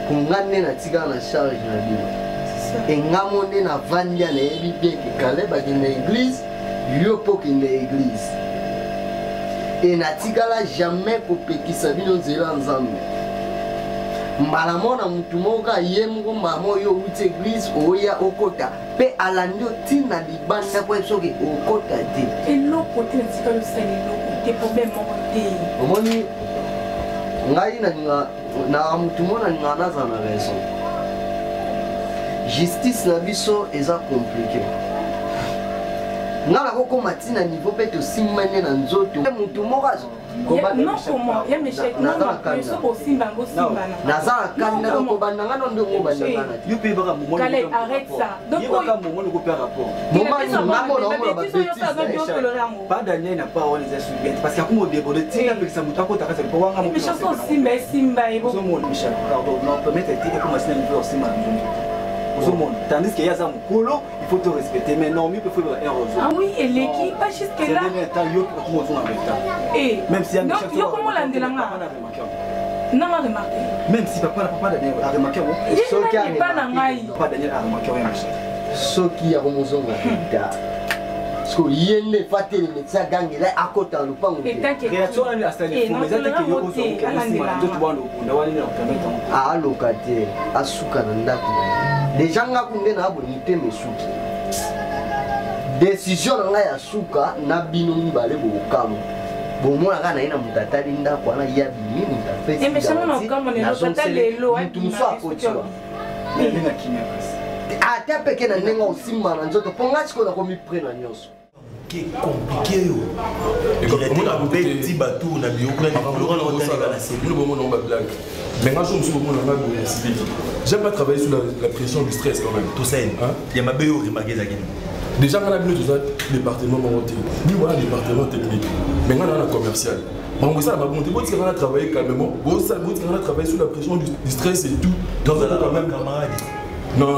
Speaker 4: kungane na tika na charge na bino et ngamonde na vandia na ebi bien que kale ba na église yo poki na église et na tika la jamais ko pekisa bino nzela nzambe mbala mona mutu moka yemko mamo yo uti église oya okota pe alandi otina libanda kwa soki okota te
Speaker 11: et l'autre côté na tika le sali des problèmes au
Speaker 4: omoni ngai na mutu mona ngana za na raison justice na biso eza compliqué ngala ko matina niveau pe to simane na nzoto mutu mokazo
Speaker 11: non comment ya Michel non mais so aussi bango simbana
Speaker 4: nazala kanna ko bandanga ndo ngo bandanga
Speaker 6: yupi baka mo
Speaker 11: Kale arrête ça donc
Speaker 6: baka mo ko faire rapport
Speaker 4: moment na ba
Speaker 6: pas Daniel n'a pas les assumer parce qu'il y a comme déborder tina avec sa mutako ta kasa pour wanga mo
Speaker 11: mais chanson simba et bon
Speaker 6: so mo Michel pardon non permettre de dire comment c'est une fois aussi mal Tandis qu'il y a ça, il faut te respecter. Mais non, mieux il faut faire un réseau.
Speaker 7: Ah oui, et l'équipe, pas jusque là.
Speaker 6: Même si il y a
Speaker 7: non, il y a comment l'andelanga. Non, on a remarqué.
Speaker 6: Même si papa Daniel a remarqué,
Speaker 7: pas
Speaker 6: Daniel a remarqué.
Speaker 4: Ce qui a remonté parce que yende faté les médecins gangi là à côté en pas
Speaker 6: réaction à l'installer faut mais attends que
Speaker 4: ah locataire asuka na ndako déjà nga kunde na bonité mesuki décision nga ya suka na bino mibale bokamu bomona kana ina mutatali ndako ana ya bimi mutafesi
Speaker 7: mais ça na kama ne lokatale lo
Speaker 4: mtumso akotiwa
Speaker 6: nina kimia kasi
Speaker 4: ata peke na nenga osimba na nzoto ponga chiko na komi prena nyonso
Speaker 12: qui est compliqué yo comment on peut petit bateau na bio kuna na c'est
Speaker 10: le moment on va blague mais moi je me suis moment là j'aime pas travailler sous la pression du stress quand même
Speaker 12: tout ça il y a ma bio remarqué ça
Speaker 10: déjà on a vu tout ça département monté ni voilà département technique mais on a un commercial bon ça va monter bon on a travaillé calmement bon ça on a travaillé sous la pression du stress et tout
Speaker 12: dans quand même camarade.
Speaker 10: Non.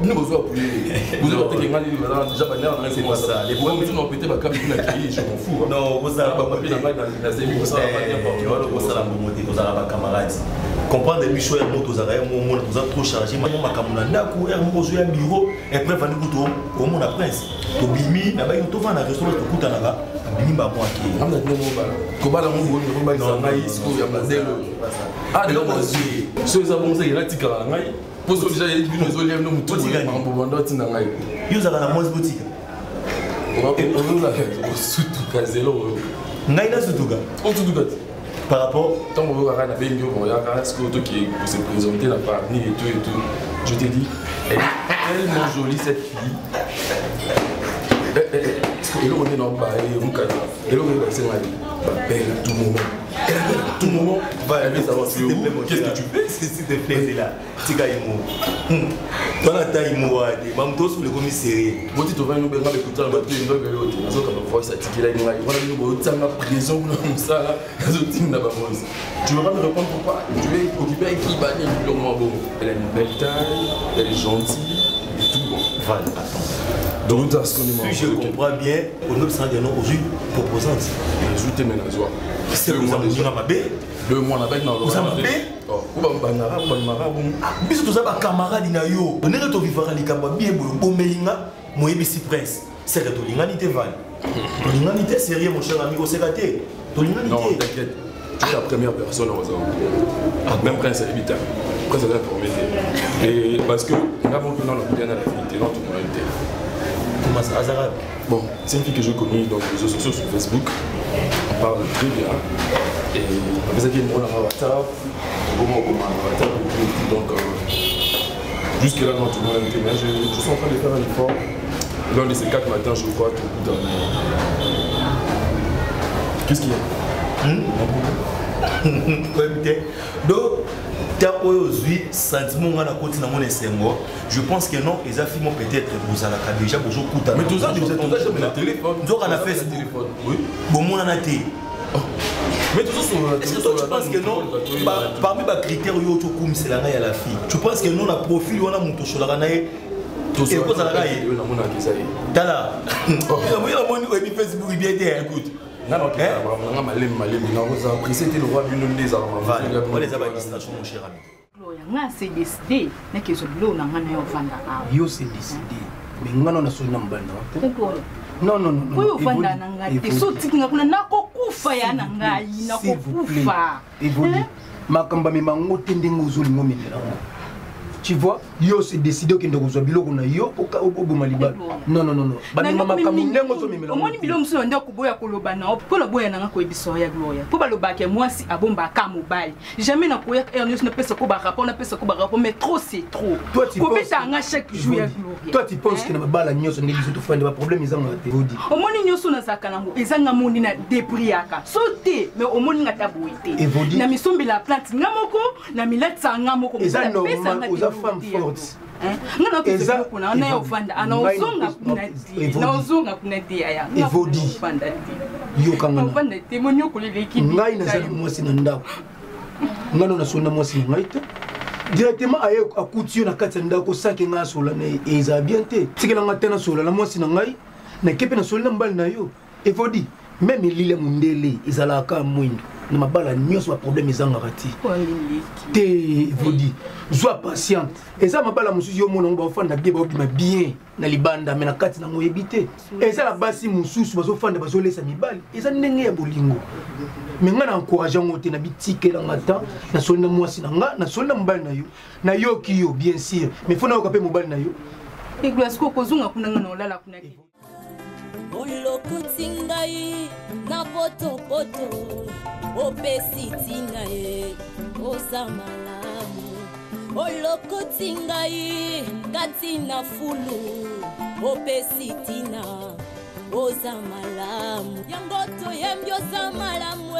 Speaker 10: Nous vous appuyer. Vous avez été déjà bannière, c'est pas ça. Les problèmes sont pété ma cam qui n'a crié, je m'en fous.
Speaker 12: Non, vous avez pas papier dans la zéro, ça va pas n'importe quoi. Vous allez me monter, vous allez pas camarades. Comprendre les bichons et motos, vous avez vous êtes trop chargé. Maman ma camarade, courir mon jouer un bureau et après venir couteau au monde à prince. To bimi, na ba yo to va na restaurant to kuta na ba. Bimi ba moi qui.
Speaker 10: Amna no ba. Ko ba la mo go ba za ngai ko ya bazelo. Ah, de l'homme aussi. Ceux qui ont ça tika ngai. Parce que déjà il y a une zone où nous tous les membres vont dans tina ngai.
Speaker 12: Yo za na mos boutique.
Speaker 10: On va surtout kazelo.
Speaker 12: Ngai na surtout ga.
Speaker 10: On tout ga.
Speaker 12: Par rapport
Speaker 10: tant on va regarder bien bon il y a ce que qui se présenter la partie et tout. Je t'ai dit elle est tellement jolie cette fille. Elle on est dans bas et vous cadre. Elle on est c'est mal. Belle à tout moment. Elle à tout moment va aller savoir qu'est-ce que tu fais
Speaker 12: s'il te plaît c'est là. Tika imo. Toi la taille imo ade. Mam to sur le commissariat.
Speaker 10: Moi tu vas nous benga écouter la batterie ndo belo te. Nazo ka voix ça tiki là ngai. Voilà nous bo tsanga prison comme ça là. Nazo ting na ba voix. Tu veux pas me répondre pourquoi tu es occupé avec qui bani longuement bon. Elle a une belle taille, elle est gentille et tout bon.
Speaker 12: Voilà, attends.
Speaker 10: Donc
Speaker 12: si je comprends bien, on obtient des noms aujourd'hui proposante.
Speaker 10: Ajouter mes nazois.
Speaker 12: C'est le mois de juin ma bé.
Speaker 10: Le mois avec dans le.
Speaker 12: Vous avez bé?
Speaker 10: Oh, on va banara, on va maraboum.
Speaker 12: Biso tout ça ba camarade na yo. On est to vivre ali kamba bien bo melinga, moyebi si prince. C'est que to linganité val. To linganité sérieux mon cher ami, au sécaté. To linganité.
Speaker 10: Non, t'inquiète. Tu es la première personne aux hommes. Même prince est vital. Prince est informé. Et parce que nous avons dans le bien à l'affinité, dans toute moralité.
Speaker 12: Comment ça, Azara?
Speaker 10: Bon, c'est une fille que je connais dans les réseaux sociaux sur Facebook. On parle très bien. Et on faisait une bonne WhatsApp. Donc, jusque là, dans toute moralité. Mais je suis en train de faire un effort. L'un de ces 4 matins, je crois, tout dans qu'est-ce qu'il y a?
Speaker 12: Donc, sentiment je pense que non, les affirments peut-être vous allez déjà bonjour.
Speaker 10: Mais tout ça, déjà le téléphone.
Speaker 12: Donc on a fait ce téléphone. Oui. Bon, moi on a été.
Speaker 10: Mais tout ça,
Speaker 12: est-ce que toi tu penses que non? Parmi les critères, c'est la fille. Tu penses que non, la profil, on a mon tocho la naïe. Tout ça, on a naïe. T'as là. Facebook bien été. Écoute.
Speaker 10: Non, ok. On a malem. On a apprécié le roi du nom des armes.
Speaker 12: On les a pas distraction, mon cher ami.
Speaker 11: C'est décidé, mais que je l'eau n'a rien à
Speaker 8: yo c'est décidé, mais on a son nom. Non.
Speaker 11: Oui, au fond d'un angle. Et sauter qui n'a pas nakokufa ya nangai, nakokufa.
Speaker 8: Évolue. Makamba mi mango tending aux autres moments. Tu vois, yo c'est décidé que nous avons biloko na yo au Maliba. Non. Bani mama kamundengo so mimela.
Speaker 11: Omoni bilo muso nda kuboya koloba na po la boya na ko ebiso ya gloria. Po baloba ke moi si abomba ka mobile. Jamais na koya Ernest ne pesa ko ba rapport, na pesa ko ba rapport, mais trop c'est trop.
Speaker 8: Toi tu penses
Speaker 11: nga chaque jour ya gloria.
Speaker 8: Toi tu penses que na bala nyoso ne biso to fande ba problème izanga te odi.
Speaker 11: Omoni nyoso na sakanango ezanga moni na depriaka. Sauter mais omoni nga taboité. Na misombi la plante ngamoko na milatsa ngamoko.
Speaker 8: Eza normal aux femme forte.
Speaker 11: Ngana ko kuna na yo fanda ana uzonga kunati. Na uzonga kunati aya.
Speaker 8: Evodi. Yo kanga.
Speaker 11: Fanda te monyo ko le ki.
Speaker 8: Ngai na zali mwasi na ndako. Ngano na sona mwasi ngai te. directement aye akuti yo na kati ya ndako sanke nga sola na eza bien te tikela nga tena sola na mwasi na ngai na kepe na sola na mbali na yo evodi même ilile mundele ezalaka mwindo na mabala nyonso ba problème ezangaka te evodi zwa patiente eza mabala mosusu yo mona ngo bafanda bien baobima bien na libanda me na kati na moyebi te eza la basi mosusu bazofanda bazolesa mibali eza ndenge ya bolingo me nga na encourage yango te na bitikelanga ta na soli na mwasi na nga na soli na mobali na yo na yoki yo bien sûr mais fo nayoka mpe mobali na yo
Speaker 11: eglasko kozonga kuna nga na olala kuna
Speaker 1: olokuti ngai na potopoto opesi ntina ye oza malamu olokuti ngai kati na fulu opesi ntina oza malamu yango toyembi oza malamu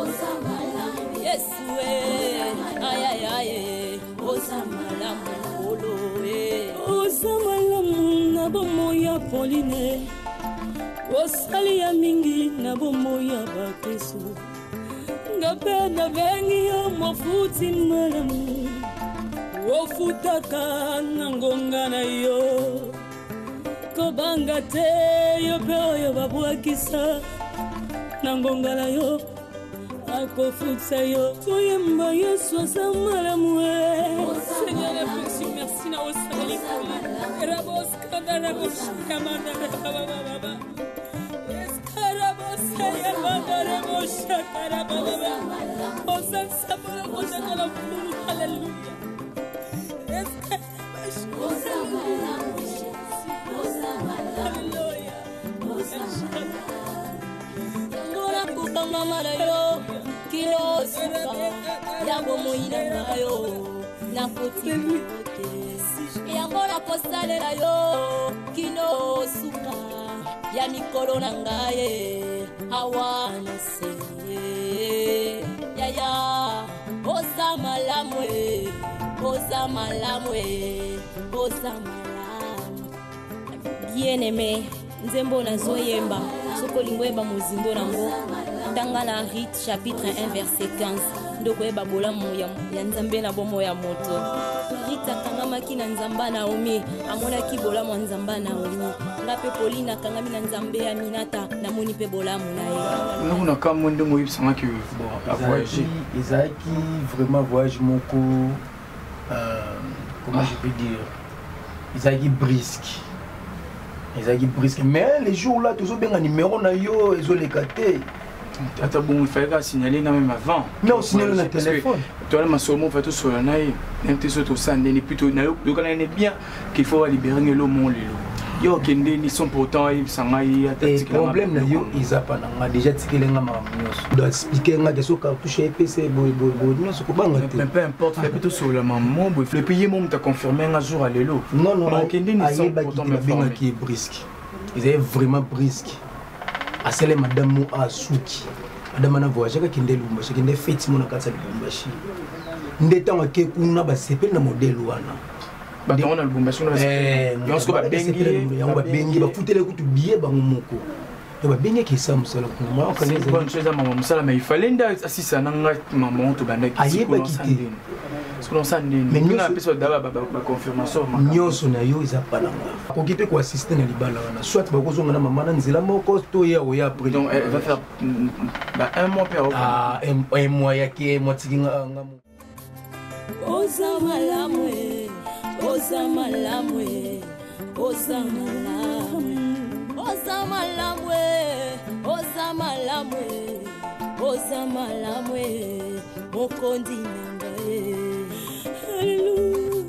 Speaker 1: oza malamu yesu ayayaye oza malamu olo oza malamu na bomoi ya Pauline osali ya mingi na bomoi ya bakristo ngape na bengi yo mofuti malamu ofutaka na ngonga na yo kobanga te yo pe oyo babwakisa na ngonga na yo akofutsa yo toyemba yesu aza malamu Seigneur merci na osali rabos kadana boshamanda baba eskarabos ya baba boshakara baba osan sabolo kosakala hallelujah Mama yo kilo suka ya bomoina ngayo na poti ya mora kosalela yo kilo suka ya mikolo na ngaye hawana se ya oza malamwe oza malamwe oza malamu bien aimé nzembo nazoyemba sokolingweba muzindo nango tanga na Rite chapitre 1 verset 15 ndoko eba bolamu ya nzambe na bomo ya moto Rite akangamaki na nzamba na omi amonaki bolamu ya nzamba na omi ngape Pauline akangami na nzambe ya Minata namoni pe bolamu na ye
Speaker 6: nguna kama ndenge oyebisanga ki voyager
Speaker 8: ezalaki vraiment voyage moko comment je peux dire ezalaki brisque mais les jours là toujours bien un numéro na yo ezoleka te
Speaker 6: attends bon il fallait signaler même avant
Speaker 8: mais on signale le téléphone
Speaker 6: toi là ma somme fait tout sur la naï même tes autres ça n'est plutôt na yo donc on est bien qu'il faut libérer le monde yo kende ni sont pourtant ils sangai
Speaker 8: attaque problème na yo izapa na déjà tikelenga makamnyos doit expliquer nga que so cartouche EPC boy nyos ko banga te
Speaker 6: peu importe fait plutôt sur la maman boy le pays mon t'a confirmé un jour à l'élo
Speaker 8: non
Speaker 6: kende ni sont pourtant me
Speaker 8: bien qui est brisque ils est vraiment brisque à celle madame mo asuki madame na voyage ka kende lumba kende fête mo na katsa lumbashi ndeta ngake kuna ba sepel na modèle wana
Speaker 6: on a le bombation
Speaker 8: lorsque ba bengi ba futele kutu biye bango moko ba bengi ki sa musala ko ma ko les
Speaker 6: bonne chose à maman musala mais il fallait nda assisa nanga maman to banda ki
Speaker 8: ayeba kiti
Speaker 6: ce qu'on s'en dit mais nous appelons ça d'abord ba confirmation
Speaker 8: nyonso na yo eza palanga ko kipe ko assister na libala wana soit ba ko zonga na maman na nzela moko to ya o ya après
Speaker 6: donc elle va faire un mois per
Speaker 8: un mois ya ki mo tikinga ngamu
Speaker 1: oza malamwe oza malamwe oza malamwe oza malamwe oza malamwe oza malamwe mokondi nanga hallelujah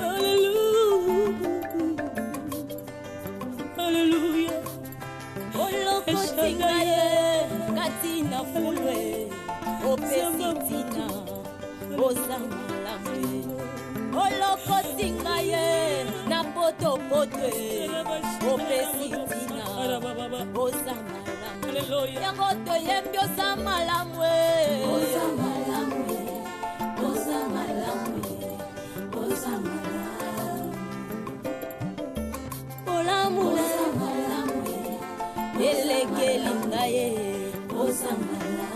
Speaker 1: hallelujah hallelujah olokotinga ye kati na fulwe opesitina oza malamwe olokotinga ye na potopoto opesitina oza malamwe yango toyembi oza malamwe oza malamwe oza malamwe oza malamwe olamu oza malamwe elekeli ngaye oza malamwe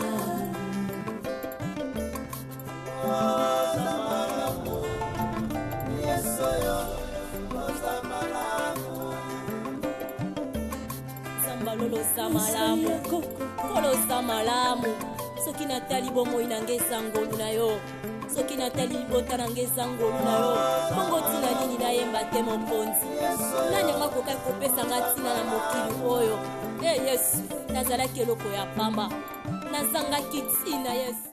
Speaker 1: Sambalolo samalamu kolo samalamu soki natali bomoi nange ezangolu na yo soki natali libota nange ezangolu na yo bongo ntina nini nayemba te mokonzi nani yango akokai kopesanga ntina na mokili oyo e yesu nazalaki eloko ya pamba nazangaki ntina yesu